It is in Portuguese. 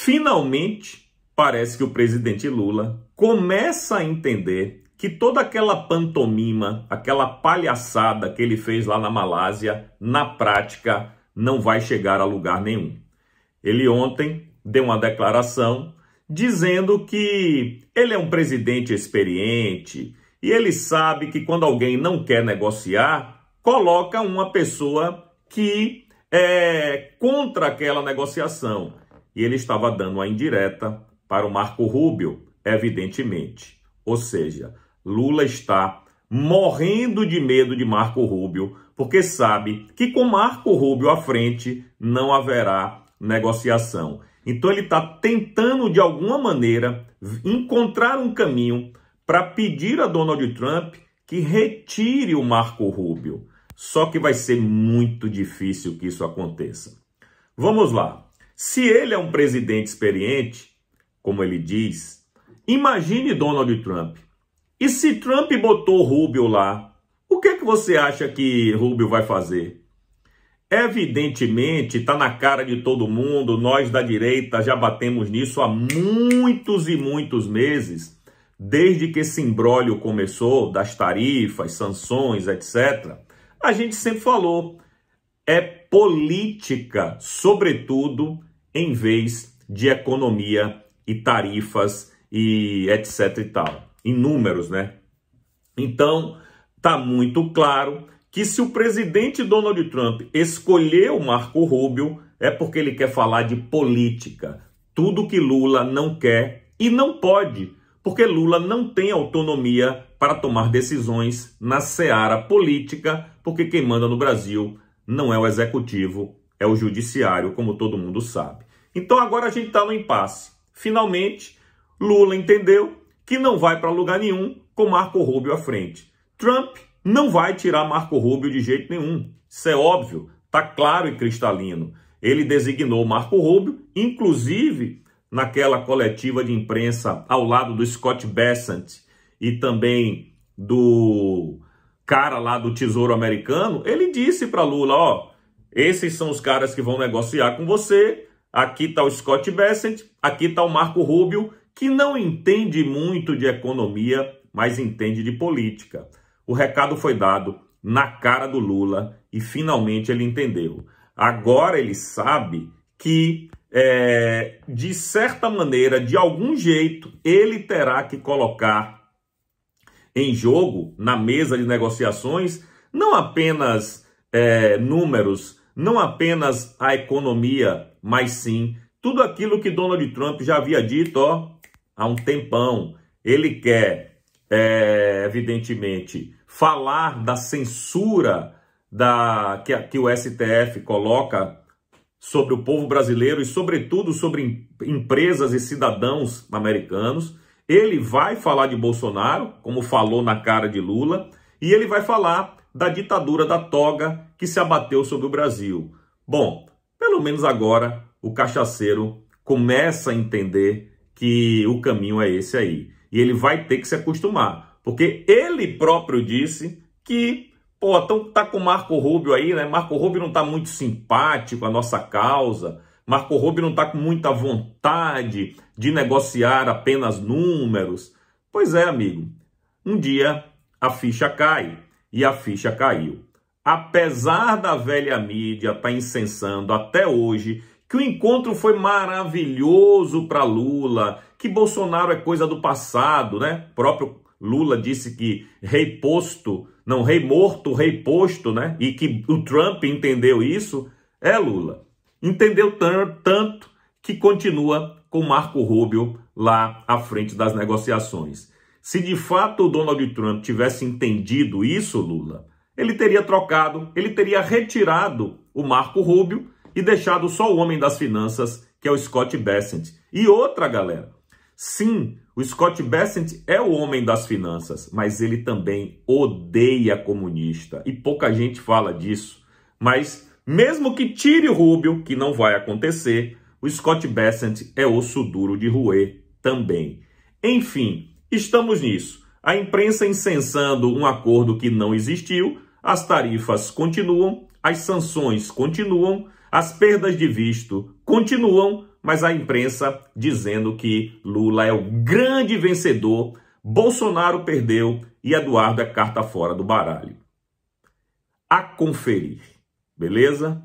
Finalmente, parece que o presidente Lula começa a entender que toda aquela pantomima, aquela palhaçada que ele fez lá na Malásia, na prática, não vai chegar a lugar nenhum. Ele ontem deu uma declaração dizendo que ele é um presidente experiente e ele sabe que quando alguém não quer negociar, coloca uma pessoa que é contra aquela negociação. E ele estava dando uma indireta para o Marco Rubio, evidentemente. Ou seja, Lula está morrendo de medo de Marco Rubio, porque sabe que com Marco Rubio à frente não haverá negociação. Então ele está tentando, de alguma maneira, encontrar um caminho para pedir a Donald Trump que retire o Marco Rubio. Só que vai ser muito difícil que isso aconteça. Vamos lá. Se ele é um presidente experiente, como ele diz, imagine Donald Trump. E se Trump botou Rubio lá, o que é que você acha que Rubio vai fazer? Evidentemente, está na cara de todo mundo, nós da direita já batemos nisso há muitos e muitos meses, desde que esse imbróglio começou, das tarifas, sanções, etc. A gente sempre falou, é política, sobretudo, em vez de economia e tarifas e etc e tal. Em números, né? Então, tá muito claro que se o presidente Donald Trump escolheu Marco Rubio, é porque ele quer falar de política. Tudo que Lula não quer e não pode, porque Lula não tem autonomia para tomar decisões na seara política, porque quem manda no Brasil não é o executivo, é o judiciário, como todo mundo sabe. Então agora a gente está no impasse. Finalmente, Lula entendeu que não vai para lugar nenhum com Marco Rubio à frente. Trump não vai tirar Marco Rubio de jeito nenhum. Isso é óbvio, está claro e cristalino. Ele designou Marco Rubio, inclusive naquela coletiva de imprensa ao lado do Scott Bessent e também do cara lá do Tesouro Americano, ele disse para Lula, ó, esses são os caras que vão negociar com você, aqui está o Scott Bessent, aqui está o Marco Rubio, que não entende muito de economia, mas entende de política. O recado foi dado na cara do Lula e finalmente ele entendeu. Agora ele sabe que, de certa maneira, de algum jeito, ele terá que colocar em jogo, na mesa de negociações, não apenas números, não apenas a economia, mas sim tudo aquilo que Donald Trump já havia dito há um tempão. Ele quer, evidentemente, falar da censura que o STF coloca sobre o povo brasileiro e, sobretudo, sobre empresas e cidadãos americanos. Ele vai falar de Bolsonaro, como falou na cara de Lula, e ele vai falar da ditadura da toga que se abateu sobre o Brasil. Bom, pelo menos agora o cachaceiro começa a entender que o caminho é esse aí. E ele vai ter que se acostumar, porque ele próprio disse que, então tá com Marco Rubio aí, né? Marco Rubio não tá muito simpático à nossa causa, Marco Rubio não está com muita vontade de negociar apenas números. Pois é, amigo. Um dia a ficha cai. E a ficha caiu. Apesar da velha mídia estar incensando até hoje que o encontro foi maravilhoso para Lula, que Bolsonaro é coisa do passado, né? O próprio Lula disse que rei morto, rei posto, né? E que o Trump entendeu isso. Lula. Entendeu tanto que continua com Marco Rubio lá à frente das negociações. Se de fato o Donald Trump tivesse entendido isso, Lula, ele teria trocado, ele teria retirado o Marco Rubio e deixado só o homem das finanças, que é o Scott Bessent. E outra, galera, sim, o Scott Bessent é o homem das finanças, mas ele também odeia comunista. E pouca gente fala disso. Mas mesmo que tire o Rubio, que não vai acontecer, o Scott Bessent é osso duro de roer também. Enfim, estamos nisso. A imprensa incensando um acordo que não existiu, as tarifas continuam, as sanções continuam, as perdas de visto continuam, mas a imprensa dizendo que Lula é o grande vencedor, Bolsonaro perdeu e Eduardo é carta fora do baralho. A conferir, beleza?